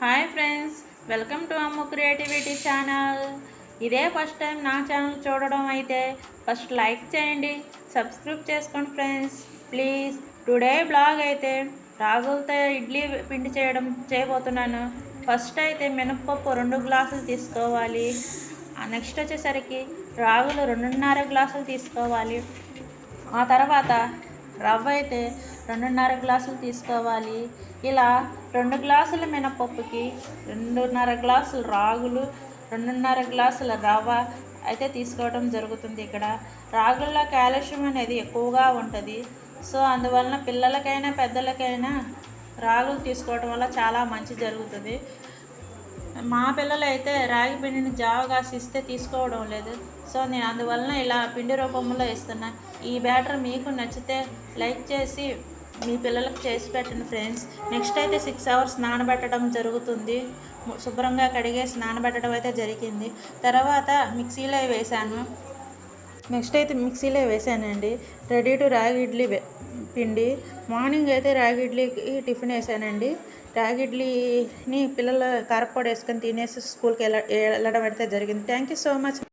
Hi friends, welcome to Ammu creativity channel. ఇదే first time నా channel చూడడం అయితే ఫస్ట్ లైక్ చేయండి, సబ్స్క్రైబ్ చేసుకోండి ఫ్రెండ్స్ ప్లీజ్. టుడే బ్లాగ్ అయితే రాగులతో ఇడ్లీ పిండి చేయబోతున్నాను. ఫస్ట్ అయితే మినపప్పు 2 గ్లాసులు తీసుకోవాలి. నెక్స్ట్ వచ్చేసరికి రాగులు 2.5 గ్లాసులు తీసుకోవాలి. ఆ తర్వాత రవ్వ అయితే 2.5 గ్లాసులు తీసుకోవాలి. ఇలా 2 గ్లాసుల మినపప్పుకి 2.5 గ్లాసులు రాగులు, 2.5 గ్లాసుల రవ్వ అయితే తీసుకోవడం జరుగుతుంది. ఇక్కడ రాగుల్లో కాల్షియం అనేది ఎక్కువగా ఉంటుంది. సో అందువలన పిల్లలకైనా పెద్దలకైనా రాగులు తీసుకోవడం వల్ల చాలా మంచి జరుగుతుంది. మా పిల్లలు అయితే రాగి పిండిని జావ కాసి ఇస్తే తీసుకోవడం లేదు. సో నేను అందువలన ఇలా పిండి రూపంలో ఇస్తున్నా. ఈ బ్యాటర్ మీకు నచ్చితే లైక్ చేసి మీ పిల్లలకు చేసి పెట్టండి ఫ్రెండ్స్. నెక్స్ట్ అయితే 6 అవర్స్ నానబెట్టడం జరుగుతుంది. శుభ్రంగా కడిగేసి నానబెట్టడం అయితే జరిగింది. తర్వాత మిక్సీలో వేసాను. నెక్స్ట్ అయితే మిక్సీలో వేసానండి. రెడీ టు రాగి ఇడ్లీ పిండి. మార్నింగ్ అయితే రాగి ఇడ్లీకి టిఫిన్ వేసానండి. రాగి ఇడ్లీని పిల్లలు కారపొడి వేసుకొని తినేసి స్కూల్కి వెళ్ళడం అయితే జరిగింది. Thank you so much.